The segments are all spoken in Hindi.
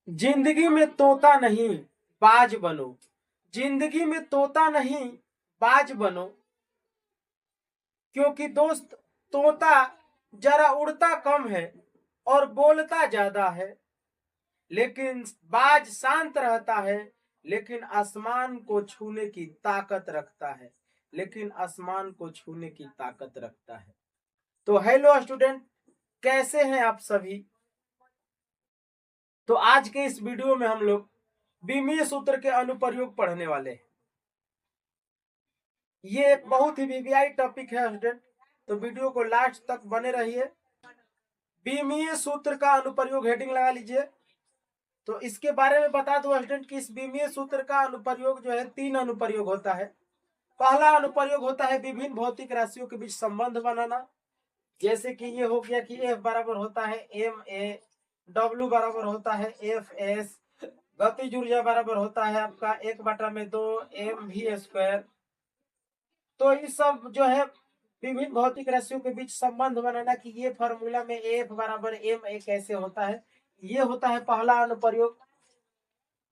जिंदगी में तोता नहीं बाज बनो। जिंदगी में तोता नहीं बाज बनो, क्योंकि दोस्त तोता जरा उड़ता कम है और बोलता ज्यादा है, लेकिन बाज शांत रहता है, लेकिन आसमान को छूने की ताकत रखता है। लेकिन आसमान को छूने की ताकत रखता है। तो हेलो स्टूडेंट, कैसे हैं आप सभी। तो आज के इस वीडियो में हम लोग विमीय सूत्र के अनुप्रयोग पढ़ने वाले हैं। ये एक बहुत ही वीवीआई टॉपिक है स्टूडेंट, तो वीडियो को लास्ट तक बने रहिए। विमीय सूत्र का अनुप्रयोग हेडिंग लगा लीजिए। तो इसके बारे में बता दो स्टूडेंट कि इस विमीय सूत्र का अनुप्रयोग जो है 3 अनुप्रयोग होता है। पहला अनुप्रयोग होता है विभिन्न भौतिक राशियों के बीच संबंध बनाना, जैसे कि ये हो गया कि F बराबर होता है ma, W बराबर होता है Fs, गतिज ऊर्जा बराबर होता है आपका 1/2 mv²। तो ये सब जो है विभिन्न भौतिक राशियों के बीच संबंध बनाना कि ये फॉर्मूला में F बराबर ma कैसे होता है, ये होता है पहला अनुप्रयोग।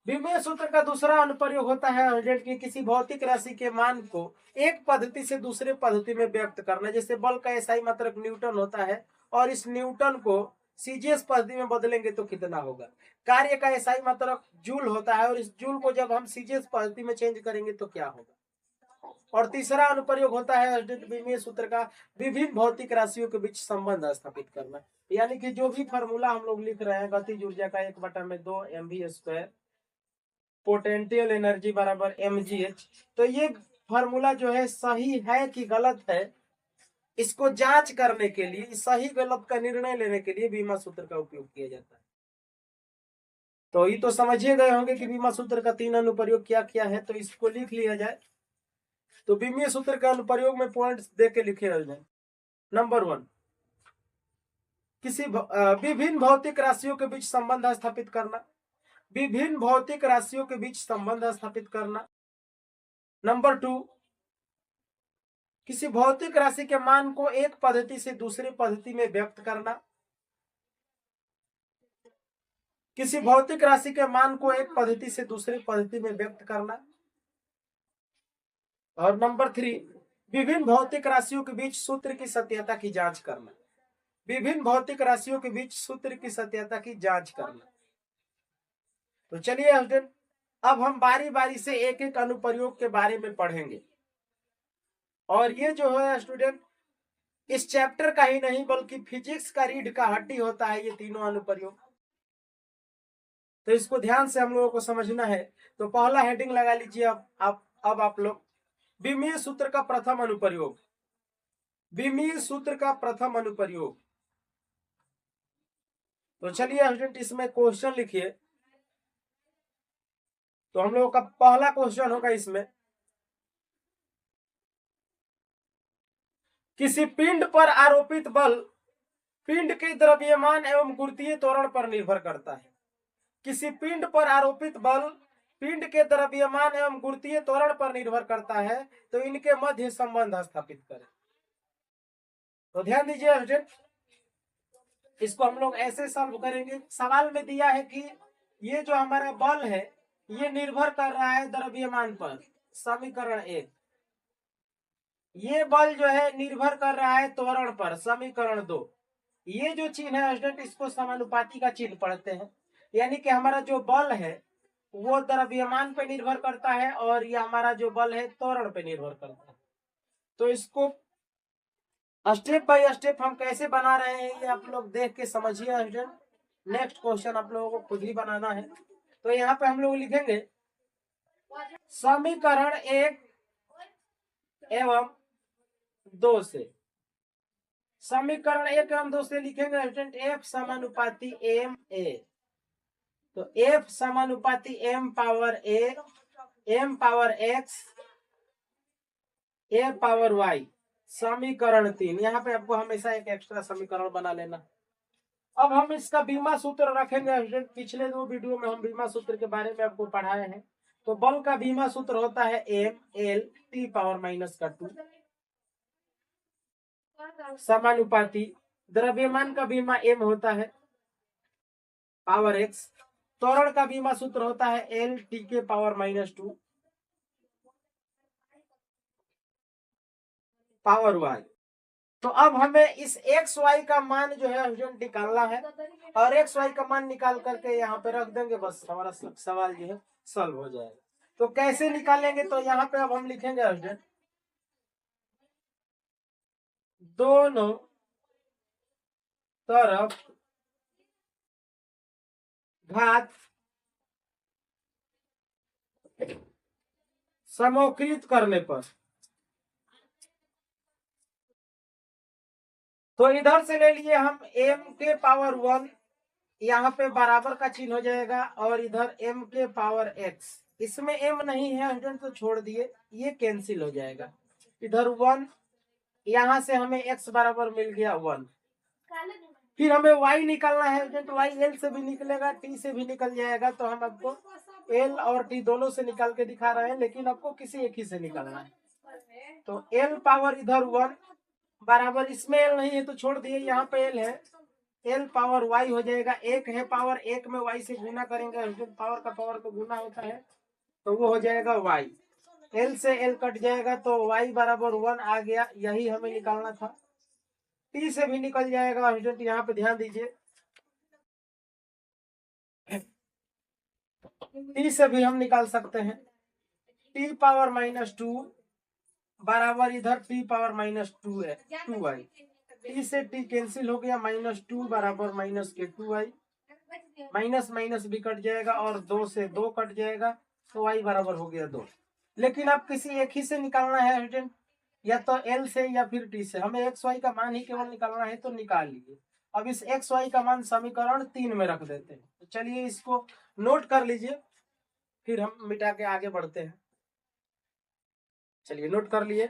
विमीय सूत्र का दूसरा अनुप्रयोग होता है कि किसी भौतिक राशि के मान को एक पद्धति से दूसरे पद्धति में व्यक्त करना, जैसे बल का एसआई मात्रक न्यूटन होता है और इस न्यूटन को सीजीएस पद्धति में बदलेंगे तो कितना होगा। कार्य का एसआई मात्रक जूल होता है और इस जूल को जब हम सीजीएस पद्धति में चेंज करेंगे तो क्या होगा। और तीसरा अनुप्रयोग होता है विमीय सूत्र का विभिन्न भौतिक राशियों के बीच संबंध स्थापित करना, यानी कि जो भी फॉर्मूला हम लोग लिख रहे हैं गतिज ऊर्जा का 1/2 mv², पोटेंशियल एनर्जी बराबर mgh, तो ये फॉर्मूला जो है सही है कि गलत है, इसको जांच करने के लिए, सही गलत का निर्णय लेने के लिए विमीय सूत्र का उपयोग किया जाता है। तो ये तो समझिए गए होंगे कि विमीय सूत्र का 3 अनुप्रयोग क्या क्या है, तो इसको लिख लिया जाए। तो विमीय सूत्र का अनुप्रयोग में पॉइंट्स दे के लिखे जाए। नंबर 1, किसी विभिन्न भौतिक राशियों के बीच संबंध स्थापित करना। विभिन्न भौतिक राशियों के बीच संबंध स्थापित करना। नंबर 2, किसी भौतिक राशि के मान को एक पद्धति से दूसरी पद्धति में व्यक्त करना। किसी भौतिक राशि के मान को एक पद्धति से दूसरी पद्धति में व्यक्त करना। और नंबर 3, विभिन्न भौतिक राशियों के बीच सूत्र की सत्यता की जांच करना। विभिन्न भौतिक राशियों के बीच सूत्र की सत्यता की जांच करना। तो चलिए स्टूडेंट, अब हम बारी बारी से एक एक अनुप्रयोग के बारे में पढ़ेंगे। और ये जो है स्टूडेंट इस चैप्टर का ही नहीं बल्कि फिजिक्स का रीढ़ का हड्डी होता है ये तीनों अनुप्रयोग। तो इसको ध्यान से हम लोगों को समझना है। तो पहला हेडिंग लगा लीजिए अब आप लोग, विमीय सूत्र का प्रथम अनुप्रयोग। विमीय सूत्र का प्रथम अनुप्रयोग। तो चलिए स्टूडेंट इसमें क्वेश्चन लिखिए। तो हम लोगों का पहला क्वेश्चन होगा इसमें, किसी पिंड पर आरोपित बल पिंड के द्रव्यमान एवं गुरुत्वीय त्वरण पर निर्भर करता है। किसी पिंड पर आरोपित बल पिंड के द्रव्यमान एवं गुरुत्वीय त्वरण पर निर्भर करता है, तो इनके मध्य संबंध स्थापित करें। तो ध्यान दीजिए स्टूडेंट, इसको हम लोग ऐसे सॉल्व करेंगे। सवाल में दिया है कि ये जो हमारा बल है ये निर्भर कर रहा है द्रव्यमान पर, समीकरण 1। ये बल जो है निर्भर कर रहा है त्वरण पर, समीकरण 2। ये जो चिन्ह है स्टूडेंट इसको समानुपाती का चिन्ह पढ़ते हैं, यानी कि हमारा जो बल है वो द्रव्यमान पे निर्भर करता है और ये हमारा जो बल है त्वरण पे निर्भर करता है। तो इसको स्टेप बाय स्टेप हम कैसे बना रहे हैं ये आप लोग देख के समझिए स्टूडेंट। नेक्स्ट क्वेश्चन आप लोगों को खुद ही बनाना है। तो यहाँ पे हम लोग लिखेंगे समीकरण 1 एवं 2 से, समीकरण 1 एवं 2 से लिखेंगे स्टूडेंट F समानुपाती एम ए। तो F समानुपाती m power a, m power x, a power y, समीकरण 3। यहाँ पे आपको हमेशा एक एक्स्ट्रा समीकरण बना लेना। अब हम इसका बीमा सूत्र रखेंगे स्टूडेंट। पिछले 2 वीडियो में हम बीमा सूत्र के बारे में आपको पढ़ाए हैं। तो बल का बीमा सूत्र होता है m(L)(T⁻²) समानुपाती द्रव्यमान का बीमा m होता है पावर x, त्वरण का बीमा सूत्र होता है एल टी के पावर -2 पावर वाई। तो अब हमें इस एक्स वाई का मान जो है स्टूडेंट निकालना है, और एक्स वाई का मान निकाल करके यहाँ पे रख देंगे, बस हमारा सवाल जो है सॉल्व हो जाएगा। तो कैसे निकालेंगे, तो यहाँ पे अब हम लिखेंगे स्टूडेंट दोनों तरफ घात समोकृत करने पर, तो इधर से ले लिए हम m के पावर 1, यहाँ पे बराबर का चिन्ह हो जाएगा, और इधर m के पावर x, इसमें m नहीं है स्टूडेंट तो छोड़ दिए, ये कैंसिल हो जाएगा। इधर 1, यहाँ से हमें x बराबर मिल गया 1। फिर हमें y निकालना है स्टूडेंट, y l से भी निकलेगा, t से भी निकल जाएगा, तो हम आपको l और t दोनों से निकाल के दिखा रहे हैं, लेकिन आपको किसी एक ही से निकालना है। तो l पावर इधर 1 बराबर, इसमें l नहीं है तो छोड़ दिए, यहाँ पे l है, l पावर y हो जाएगा, एक है पावर, एक में y से गुना करेंगे, पावर का पावर तो गुना होता है, तो वो हो जाएगा y, l से l कट जाएगा, तो y बराबर 1 आ गया, यही हमें निकालना था। t से भी निकल जाएगा स्टूडेंट, यहाँ पे ध्यान दीजिए, t से भी हम निकाल सकते हैं, t पावर -2 बराबर इधर t पावर -2 है 2y, t से t कैंसिल हो गया, -2 बराबर -2y, माइनस माइनस भी कट जाएगा, और 2 से 2 कट जाएगा, तो y बराबर हो गया 2। लेकिन अब किसी एक ही से निकालना है स्टूडेंट, या तो l से या फिर t से, हमें x y का मान ही केवल निकालना है, तो निकाल लीजिए। अब इस x y का मान समीकरण 3 में रख देते हैं, तो चलिए इसको नोट कर लीजिए, फिर हम मिटा के आगे बढ़ते हैं। चलिए नोट कर लिए,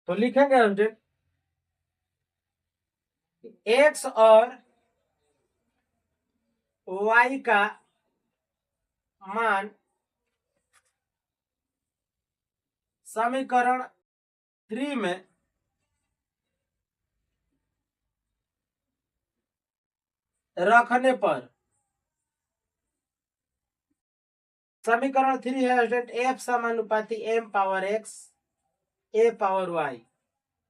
तो लिखेंगे स्टूडेंट x और y का मान समीकरण 3 में रखने पर, समीकरण 3 है स्टूडेंट f समानुपाती m power x a power y,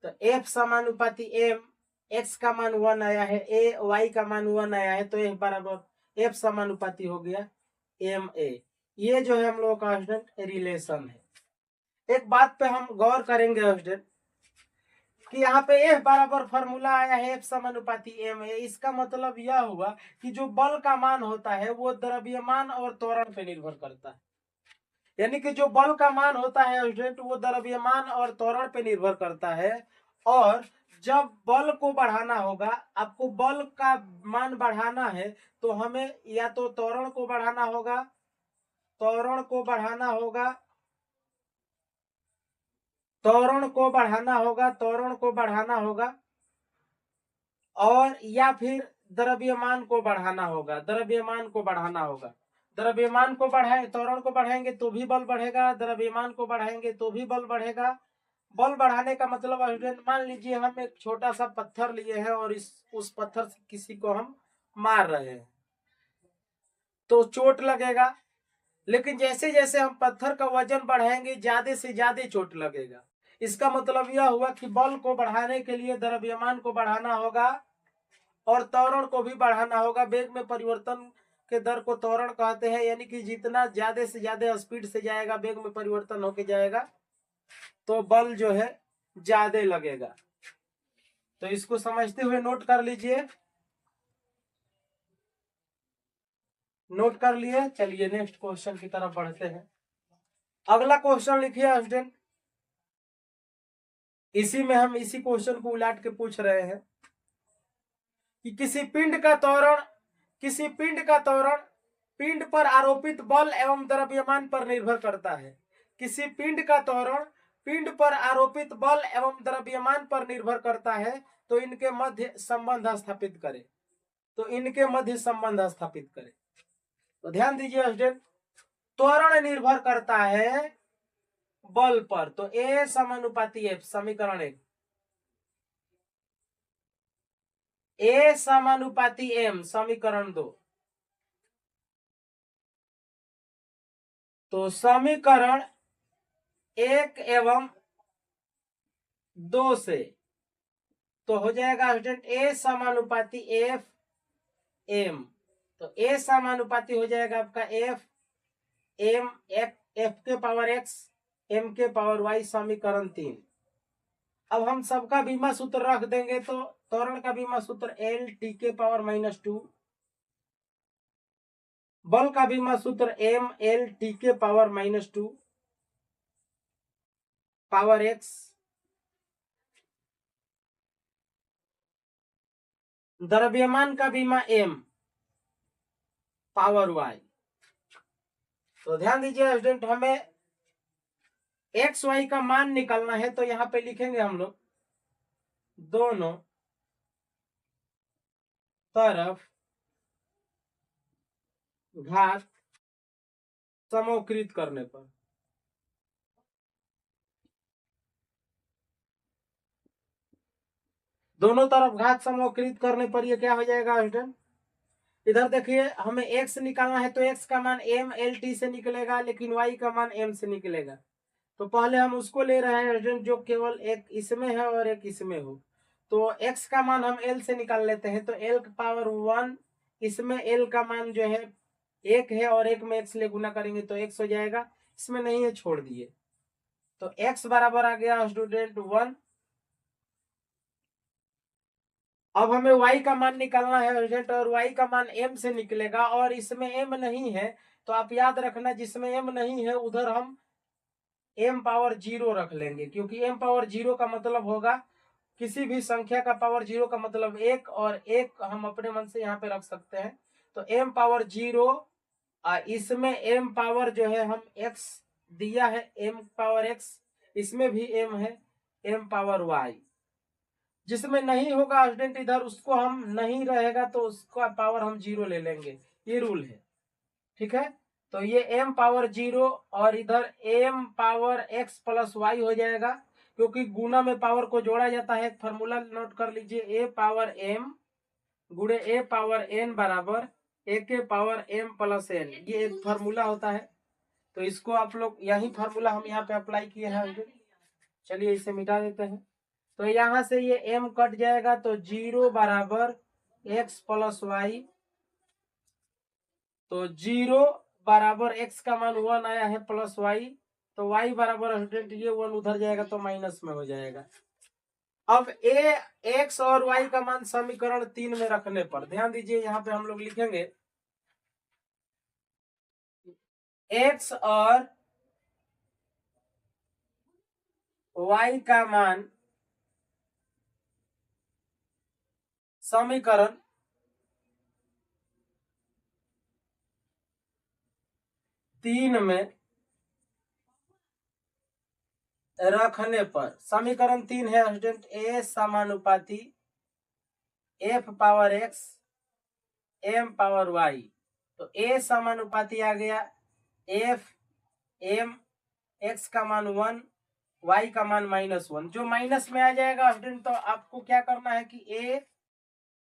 तो f समानुपाती m, x का मान 1 आया है, a y का मान 1 आया है, तो f बराबर f समानुपाती हो गया m a। ये जो है हम लोगों का स्टूडेंट रिलेशन है। एक बात पे हम गौर करेंगे स्टूडेंट कि यहाँ पे F बराबर फॉर्मूला आया है F समानुपाती m है, इसका मतलब यह हुआ कि जो बल का मान होता है वो द्रव्यमान और त्वरण पे निर्भर करता है, यानी कि जो बल का मान होता है स्टूडेंट वो द्रव्यमान और त्वरण पे निर्भर करता है, और जब बल को बढ़ाना होगा, आपको बल का मान बढ़ाना है, तो हमें या तो त्वरण को बढ़ाना होगा, त्वरण को बढ़ाना होगा, त्वरण को बढ़ाना होगा, त्वरण को बढ़ाना होगा, और या फिर द्रव्यमान को बढ़ाना होगा, द्रव्यमान को बढ़ाना होगा। द्रव्यमान को बढ़ाए, त्वरण को बढ़ाएंगे तो भी बल बढ़ेगा, द्रव्यमान को बढ़ाएंगे तो भी बल बढ़ेगा। बल बढ़ाने का मतलब स्टूडेंट, मान लीजिए हम एक छोटा सा पत्थर लिए हैं और उस पत्थर से किसी को हम मार रहे हैं, तो चोट लगेगा, लेकिन जैसे जैसे हम पत्थर का वजन बढ़ाएंगे ज्यादा से ज्यादा चोट लगेगा। इसका मतलब यह हुआ कि बल को बढ़ाने के लिए द्रव्यमान को बढ़ाना होगा और त्वरण को भी बढ़ाना होगा। वेग में परिवर्तन के दर को त्वरण कहते हैं, यानी कि जितना ज्यादा से ज्यादा स्पीड से जाएगा, वेग में परिवर्तन होके जाएगा, तो बल जो है ज्यादा लगेगा। तो इसको समझते हुए नोट कर लीजिए, नोट कर लिए। चलिए नेक्स्ट क्वेश्चन की तरफ बढ़ते हैं। अगला क्वेश्चन लिखिए स्टूडेंट, इसी में हम इसी क्वेश्चन को उलट के पूछ रहे हैं कि किसी पिंड का त्वरण पिंड पर आरोपित बल एवं द्रव्यमान पर निर्भर करता है। किसी पिंड का त्वरण पिंड पर आरोपित बल एवं द्रव्यमान पर निर्भर करता है, तो इनके मध्य संबंध स्थापित करें। तो इनके मध्य संबंध स्थापित करें। तो ध्यान दीजिए स्टूडेंट, त्वरण निर्भर करता है बल पर, तो A समानुपाती F, समीकरण 1। ए समानुपाती एम, समीकरण 2। तो समीकरण 1 एवं 2 से तो हो जाएगा स्टूडेंट ए समानुपाती एफ एम। तो ए समानुपाती हो जाएगा आपका एफ एम, एफ के पावर एक्स एम के पावर वाई, समीकरण 3। अब हम सबका बीमा सूत्र रख देंगे तो त्वरण का बीमा सूत्र एल टी के पावर -2, बल का बीमा सूत्र एम एल टी के पावर -2 पावर एक्स, द्रव्यमान का बीमा एम पावर वाई। तो ध्यान दीजिए स्टूडेंट, हमें एक्स वाई का मान निकालना है, तो यहां पे लिखेंगे हम लोग दोनों तरफ घात समोकृत करने पर, दोनों तरफ घात समोकृत करने पर ये क्या हो जाएगा स्टूडेंट, इधर देखिए हमें x निकालना है तो x का मान m एल टी से निकलेगा, लेकिन y का मान m से निकलेगा। तो पहले हम उसको ले रहे हैं स्टूडेंट जो केवल एक इसमें है और एक इसमें हो। तो x का मान हम l से निकाल लेते हैं, तो l की पावर 1, इसमें l का मान जो है 1 है और 1 में x ले गुना करेंगे तो x हो जाएगा, इसमें नहीं है छोड़ दिए। तो x बराबर आ गया स्टूडेंट 1। अब हमें y का मान निकालना है स्टूडेंट, और y का मान m से निकलेगा, और इसमें m नहीं है तो आप याद रखना जिसमें m नहीं है उधर हम m पावर 0 रख लेंगे, क्योंकि m पावर 0 का मतलब होगा किसी भी संख्या का पावर 0 का मतलब 1, और 1 हम अपने मन से यहाँ पे रख सकते हैं। तो m पावर 0, इसमें m पावर जो है हम x दिया है m पावर x, इसमें भी m है m पावर y। जिसमें नहीं होगा स्टूडेंट इधर उसको हम नहीं रहेगा तो उसका पावर हम 0 ले लेंगे, ये रूल है, ठीक है। तो ये m पावर 0 और इधर m power x plus y हो जाएगा, क्योंकि गुना में पावर को जोड़ा जाता है। एक फॉर्मूला नोट कर लीजिए, a पावर m गुणे a पावर n बराबर a के पावर m प्लस n, ये एक फॉर्मूला होता है। तो इसको आप लोग यही फॉर्मूला हम यहाँ पे अप्लाई किए हैं। चलिए इसे मिटा देते हैं। तो यहां से ये m कट जाएगा, तो 0 बराबर x प्लस वाई, तो 0 बराबर x का मान 1 आया है प्लस y, तो y बराबर स्टूडेंट ये 1 उधर जाएगा तो माइनस में हो जाएगा। अब x और y का मान समीकरण 3 में रखने पर ध्यान दीजिए, यहाँ पे हम लोग लिखेंगे x और y का मान समीकरण 3 में रखने पर, समीकरण 3 है स्टूडेंट a समानुपाती f power x m power y। तो a समानुपाती आ गया f m, x का मान 1 y का मान -1, जो माइनस में आ जाएगा स्टूडेंट। तो आपको क्या करना है कि a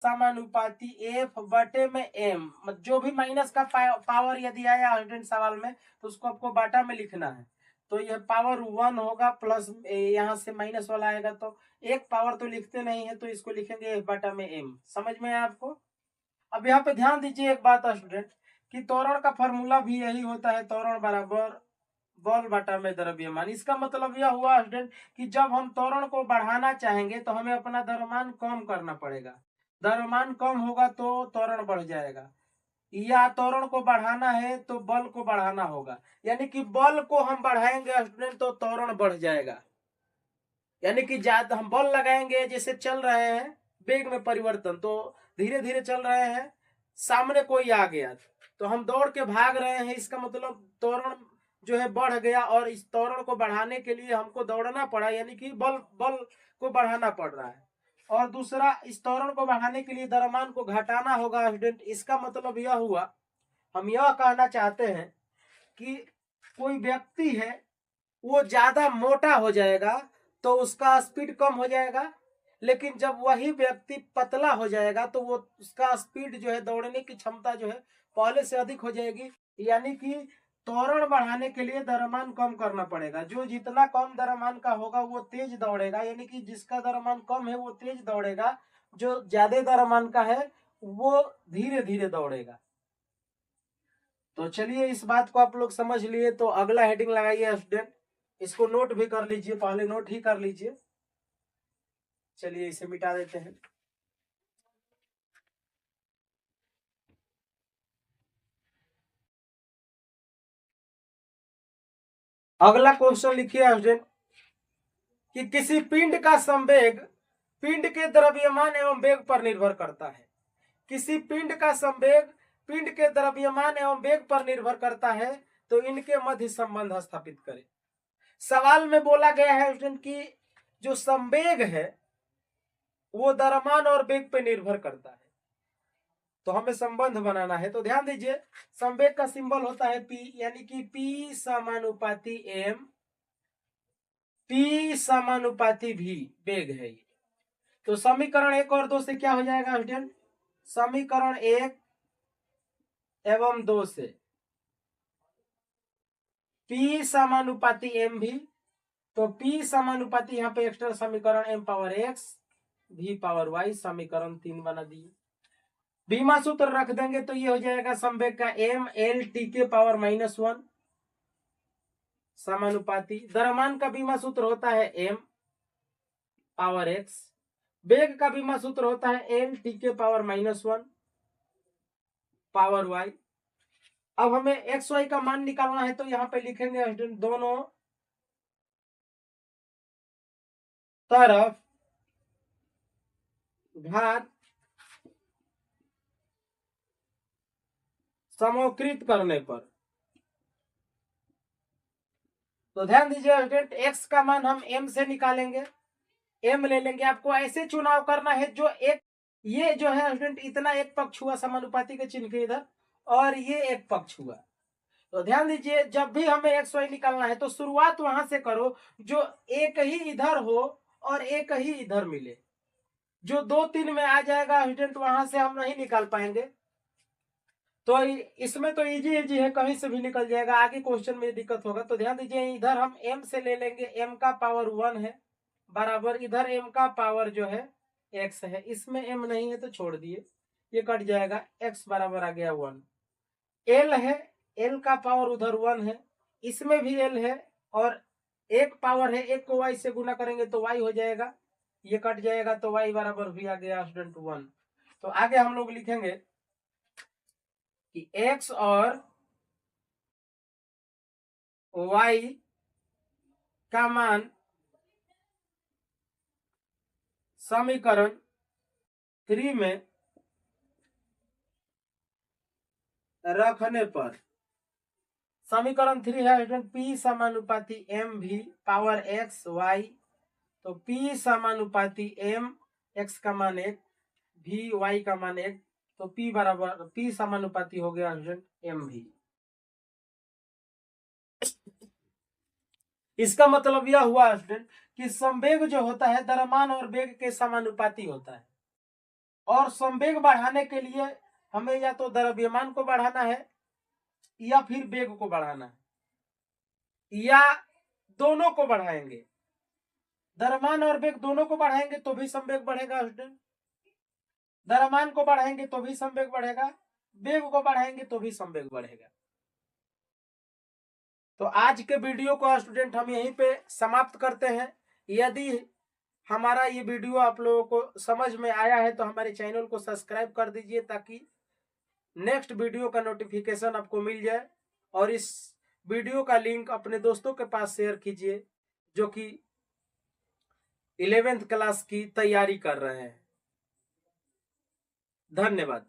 समानुपाती f बटे में m, जो भी माइनस का पावर यदि आया स्टूडेंट सवाल में तो उसको आपको बाटा में लिखना है। तो यह पावर 1 होगा प्लस यहाँ से माइनस वाला आएगा, तो एक पावर तो लिखते नहीं है तो इसको लिखेंगे f बटा में m। समझ में आया आपको। अब यहाँ पे ध्यान दीजिए एक बात स्टूडेंट, कि त्वरण का फॉर्मूला भी यही होता है, त्वरण बराबर बल बटा में द्रव्यमान। इसका मतलब यह हुआ स्टूडेंट कि जब हम त्वरण को बढ़ाना चाहेंगे तो हमें अपना द्रव्यमान कम करना पड़ेगा, द्रव्यमान कम होगा तो त्वरण बढ़ जाएगा, या त्वरण को बढ़ाना है तो बल को बढ़ाना होगा, यानी कि बल को हम बढ़ाएंगे स्टूडेंट तो त्वरण बढ़ जाएगा। यानी कि ज्यादा हम बल लगाएंगे, जैसे चल रहे हैं वेग में परिवर्तन, तो धीरे धीरे चल रहे हैं, सामने कोई आ गया तो हम दौड़ के भाग रहे हैं, इसका मतलब त्वरण जो है बढ़ गया, और इस त्वरण को बढ़ाने के लिए हमको दौड़ना पड़ा, यानी कि बल को बढ़ाना पड़ रहा है। और दूसरा, इस त्वरण को बढ़ाने के लिए द्रव्यमान को घटाना होगा स्टूडेंट। इसका मतलब यह हुआ, हम यह कहना चाहते हैं कि कोई व्यक्ति है वो ज्यादा मोटा हो जाएगा तो उसका स्पीड कम हो जाएगा, लेकिन जब वही व्यक्ति पतला हो जाएगा तो वो उसका स्पीड जो है, दौड़ने की क्षमता जो है पहले से अधिक हो जाएगी। यानी कि त्वरण बढ़ाने के लिए द्रव्यमान कम करना पड़ेगा। जो जितना कम द्रव्यमान का होगा वो तेज दौड़ेगा, यानी कि जिसका द्रव्यमान कम है वो तेज दौड़ेगा, जो ज्यादा द्रव्यमान का है वो धीरे धीरे दौड़ेगा। तो चलिए इस बात को आप लोग समझ लिए। तो अगला हेडिंग लगाइए स्टूडेंट, इसको नोट भी कर लीजिए, पहले नोट ही कर लीजिए। चलिए इसे मिटा देते हैं। अगला क्वेश्चन लिखिए स्टूडेंट कि किसी पिंड का संवेग पिंड के द्रव्यमान एवं वेग पर निर्भर करता है। किसी पिंड का संवेग पिंड के द्रव्यमान एवं वेग पर निर्भर करता है, तो इनके मध्य संबंध स्थापित करें। सवाल में बोला गया है स्टूडेंट कि जो संवेग है वो द्रव्यमान और वेग पर निर्भर करता है, तो हमें संबंध बनाना है। तो ध्यान दीजिए, संवेग का सिंबल होता है पी, यानी कि पी समानुपाती एम, पी समानुपाती भी वेग है ये। तो समीकरण 1 और 2 से क्या हो जाएगा स्टूडेंट? समीकरण 1 एवं 2 से P समानुपाती m भी, तो P समानुपाती यहाँ पे एक्स्ट्रा समीकरण m power x v power y, समीकरण 3 बना दिए। बीमा सूत्र रख देंगे तो ये हो जाएगा संवेग का m l t के पावर -1 समानुपाती। द्रव्यमान का बीमा सूत्र होता है m पावर x, वेग का बीमा सूत्र होता है l t के पावर -1 पावर y। अब हमें एक्स वाई का मान निकालना है, तो यहाँ पे लिखेंगे दोनों तरफ घात समोकृत करने पर। तो ध्यान दीजिए स्टूडेंट, एक्स का मान हम m से निकालेंगे, m ले लेंगे। आपको ऐसे चुनाव करना है जो एक, ये जो है स्टूडेंट इतना एक पक्ष हुआ समानुपाती के चिन्ह के इधर, और ये एक पक्ष हुआ। तो ध्यान दीजिए, जब भी हमें एक्स वाई निकालना है तो शुरुआत वहां से करो जो एक ही इधर हो और एक ही इधर मिले। जो 2-3 में आ जाएगा स्टूडेंट वहां से हम नहीं निकाल पाएंगे। तो इसमें तो इजी इजी है, कहीं से भी निकल जाएगा, आगे क्वेश्चन में दिक्कत होगा। तो ध्यान दीजिए, इधर हम m से ले लेंगे, m का पावर 1 है बराबर, इधर m का पावर जो है x है, इसमें m नहीं है तो छोड़ दिए, ये कट जाएगा, x बराबर आ गया 1। l है, l का पावर उधर 1 है, इसमें भी l है, और एक पावर है, एक को y से गुना करेंगे तो y हो जाएगा, ये कट जाएगा, तो y बराबर भी आ गया स्टूडेंट 1। तो आगे हम लोग लिखेंगे कि x और y का मान समीकरण 3 में रखने पर, समीकरण 3 है P समानुपाती m भी पावर x y, तो P समानुपाती m, x का मान 1, भी y का मान 1, तो P बराबर P समानुपाती हो गया m भी। इसका मतलब यह हुआ स्टूडेंट कि संवेग जो होता है द्रव्यमान और वेग के समानुपाती होता है, और संवेग बढ़ाने के लिए हमें या तो द्रव्यमान को बढ़ाना है या फिर वेग को बढ़ाना है, या दोनों को बढ़ाएंगे। द्रव्यमान और वेग दोनों को बढ़ाएंगे तो भी संवेग बढ़ेगा स्टूडेंट, द्रव्यमान को बढ़ाएंगे तो भी संवेग बढ़ेगा, वेग को बढ़ाएंगे तो भी संवेग बढ़ेगा। तो आज के वीडियो को स्टूडेंट हम यहीं पे समाप्त करते हैं। यदि हमारा ये वीडियो आप लोगों को समझ में आया है तो हमारे चैनल को सब्सक्राइब कर दीजिए, ताकि नेक्स्ट वीडियो का नोटिफिकेशन आपको मिल जाए, और इस वीडियो का लिंक अपने दोस्तों के पास शेयर कीजिए जो कि 11th क्लास की तैयारी कर रहे हैं। धन्यवाद।